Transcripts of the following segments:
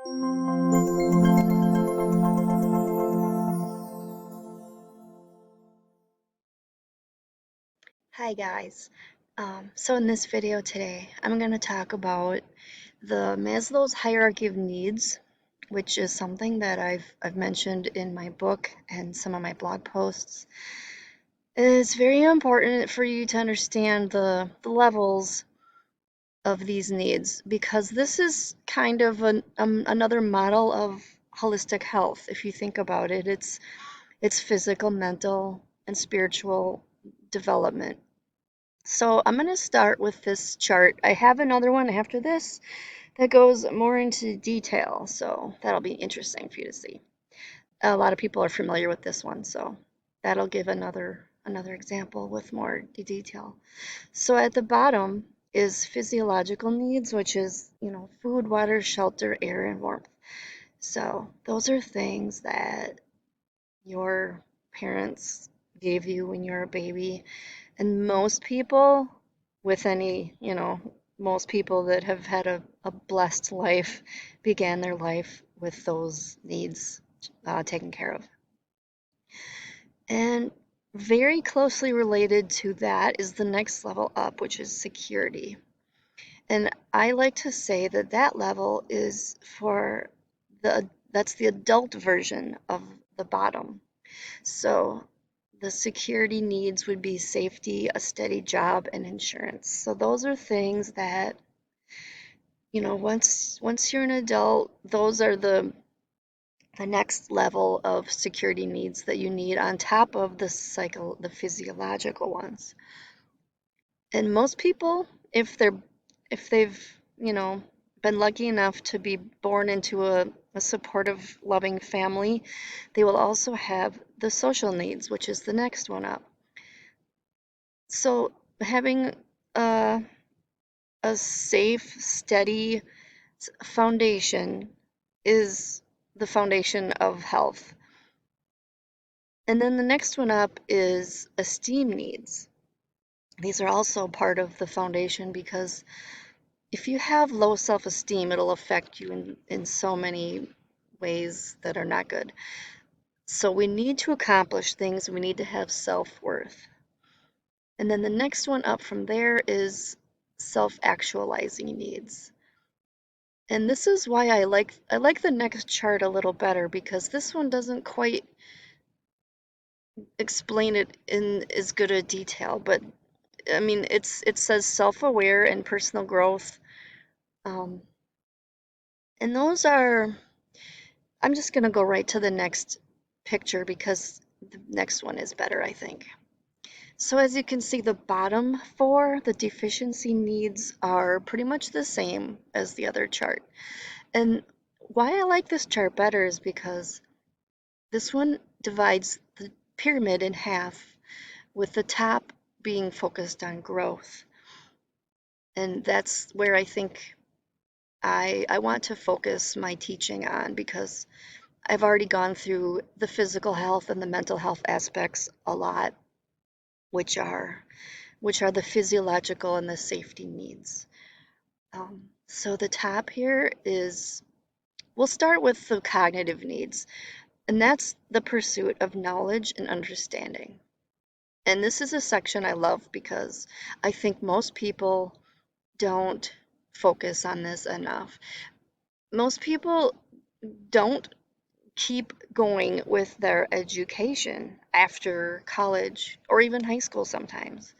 Hi guys. So in this video today, I'm going to talk about the Maslow's hierarchy of needs, which is something that I've mentioned in my book and some of my blog posts. It's very important for you to understand the levels of these needs because this is kind of another model of holistic health. If you think about it, it's physical, mental, and spiritual development. So I'm going to start with this chart. I have another one after this that goes more into detail, so that'll be interesting for you to see. A lot of people are familiar with this one, so that'll give another example with more detail. So at the bottom is physiological needs, which is, food, water, shelter, air, and warmth. So those are things that your parents gave you when you were a baby. And most people with any, most people that have had a blessed life began their life with those needs taken care of. And very closely related to that is the next level up, which is security. And I like to say that that level is that's the adult version of the bottom. So the security needs would be safety, a steady job, and insurance. So those are things that, once you're an adult, those are the next level of security needs that you need on top of the physiological ones. And most people, if they've, been lucky enough to be born into a supportive, loving family, they will also have the social needs, which is the next one up. So having a, a safe, steady foundation is the foundation of health. And then the next one up is esteem needs. These are also part of the foundation because if you have low self-esteem, it'll affect you in so many ways that are not good. So we need to accomplish things, we need to have self-worth. And then the next one up from there is self-actualizing needs. And this is why I like the next chart a little better because this one doesn't quite explain it in as good a detail, but I mean it says self-aware and personal growth. Um, and those are I'm just gonna go right to the next picture because the next one is better, I think. So as you can see, the bottom four, the deficiency needs, are pretty much the same as the other chart. And why I like this chart better is because this one divides the pyramid in half, with the top being focused on growth. And that's where I think I want to focus my teaching on because I've already gone through the physical health and the mental health aspects a lot, which are the physiological and the safety needs. So the top here is, we'll start with the cognitive needs, and that's the pursuit of knowledge and understanding. And this is a section I love because I think most people don't focus on this enough. Most people don't keep going with their education after college or even high school sometimes.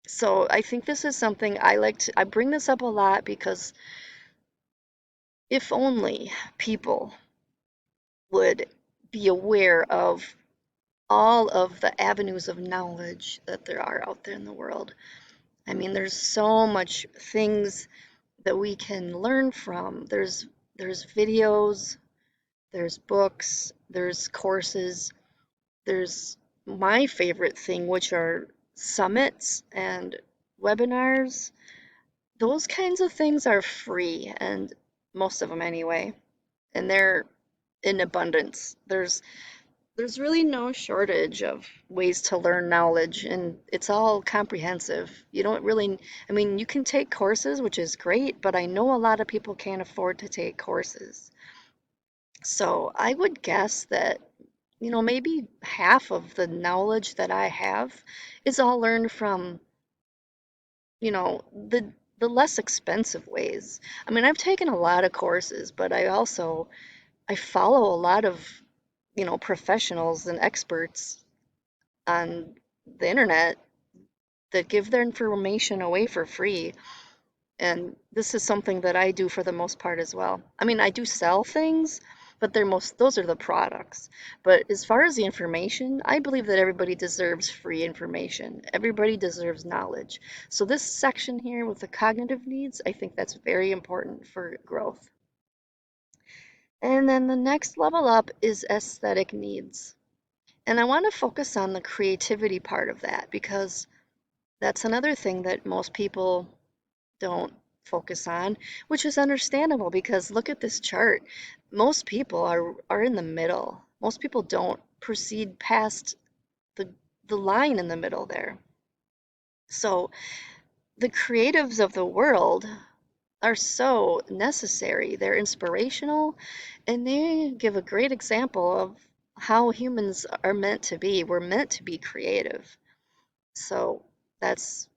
So I think this is something I bring this up a lot because if only people would be aware of all of the avenues of knowledge that there are out there in the world. I mean, there's so much things that we can learn from. There's videos, there's books, there's courses, there's my favorite thing, which are summits and webinars. Those kinds of things are free, and most of them anyway, and they're in abundance. There's really no shortage of ways to learn knowledge, and it's all comprehensive. You don't really, I mean, you can take courses, which is great, but I know a lot of people can't afford to take courses. So I would guess that, maybe half of the knowledge that I have is all learned from, the less expensive ways. I mean, I've taken a lot of courses, but I follow a lot of, professionals and experts on the internet that give their information away for free. And this is something that I do for the most part as well. I mean, I do sell things, but those are the products. But as far as the information, I believe that everybody deserves free information. Everybody deserves knowledge. So this section here with the cognitive needs, I think that's very important for growth. And then the next level up is aesthetic needs. And I want to focus on the creativity part of that because that's another thing that most people don't focus on, which is understandable because look at this chart. Most people are in the middle. Most people don't proceed past the the line in the middle there. So the creatives of the world are so necessary. They're inspirational and they give a great example of how humans are meant to be. We're meant to be creative. So that's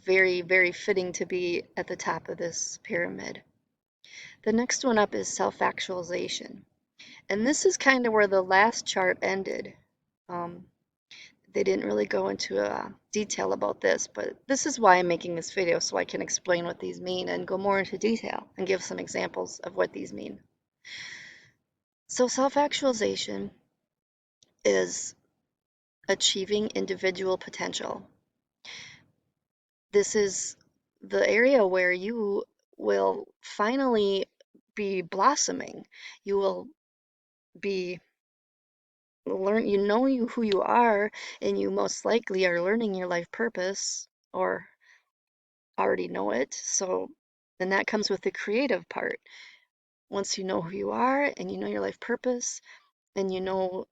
very, very fitting to be at the top of this pyramid. The next one up is self-actualization. And this is kind of where the last chart ended. Um, they didn't really go into detail about this, but this is why I'm making this video so I can explain what these mean and go more into detail and give some examples of what these mean. So self-actualization is achieving individual potential. This is the area where you will finally be blossoming. You will be who you are, and you most likely are learning your life purpose or already know it. So then that comes with the creative part. Once you know who you are and you know your life purpose and you know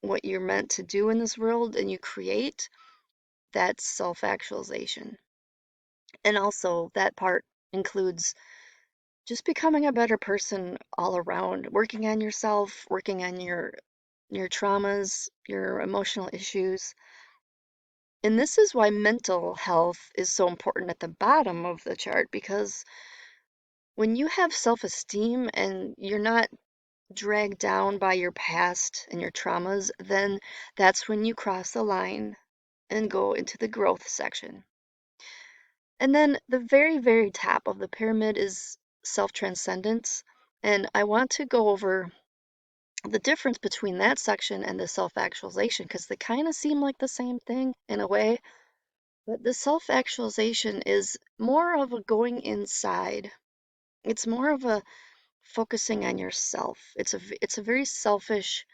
what you're meant to do in this world and you create, that's self-actualization. And also that part includes just becoming a better person all around, working on yourself, working on your traumas, your emotional issues. And this is why mental health is so important at the bottom of the chart because when you have self-esteem and you're not dragged down by your past and your traumas, then that's when you cross the line and go into the growth section. And then the very, very top of the pyramid is self-transcendence. And I want to go over the difference between that section and the self-actualization because they kind of seem like the same thing in a way. But the self-actualization is more of a going inside. It's more of a focusing on yourself. It's a very selfish,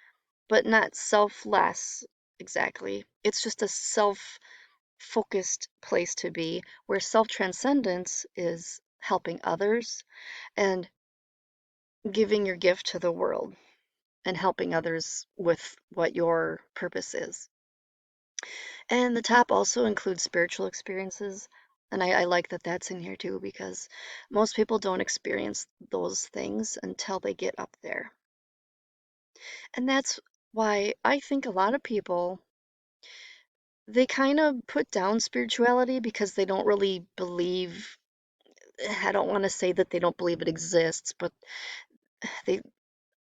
but not selfless exactly. It's just a self-focused place to be, where self-transcendence is helping others and giving your gift to the world and helping others with what your purpose is. And the top also includes spiritual experiences. And I like that that's in here too because most people don't experience those things until they get up there. And that's why I think a lot of people, they kind of put down spirituality because they don't really believe, I don't want to say that they don't believe it exists, but they,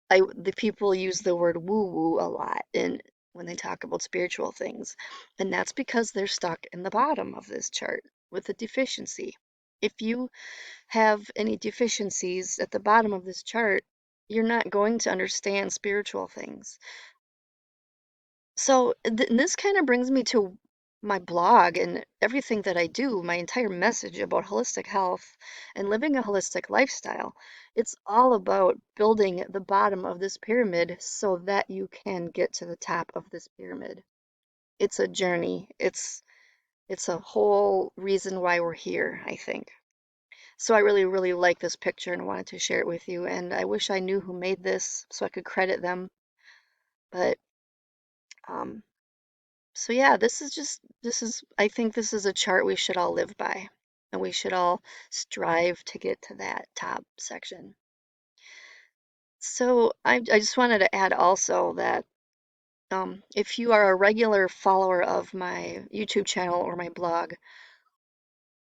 the people use the word woo-woo a lot in when they talk about spiritual things. And that's because they're stuck in the bottom of this chart with a deficiency. If you have any deficiencies at the bottom of this chart, you're not going to understand spiritual things. So this kind of brings me to my blog and everything that I do, my entire message about holistic health and living a holistic lifestyle. It's all about building the bottom of this pyramid so that you can get to the top of this pyramid. It's a journey. It's a whole reason why we're here, I think. So I really, really like this picture and wanted to share it with you. And I wish I knew who made this so I could credit them. But Um, so yeah, I think this is a chart we should all live by, and we should all strive to get to that top section. So I just wanted to add also that if you are a regular follower of my YouTube channel or my blog,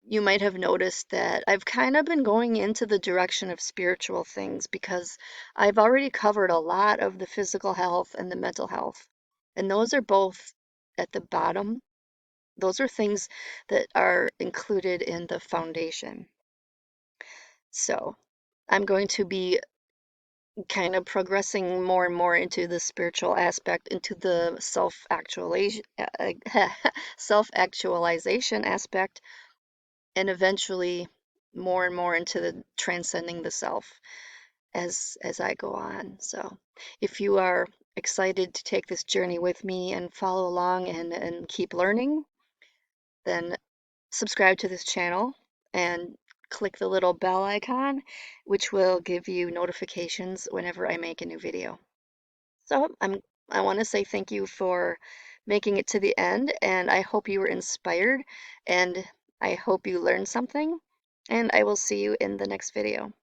you might have noticed that I've kind of been going into the direction of spiritual things because I've already covered a lot of the physical health and the mental health. And those are both at the bottom. Those are things that are included in the foundation. So I'm going to be kind of progressing more and more into the spiritual aspect, into the self-actualization aspect, and eventually more and more into the transcending the self as I go on. So if you are excited to take this journey with me and follow along and keep learning, then subscribe to this channel and click the little bell icon, which will give you notifications whenever I make a new video. So I want to say thank you for making it to the end, and I hope you were inspired, and I hope you learned something, and I will see you in the next video.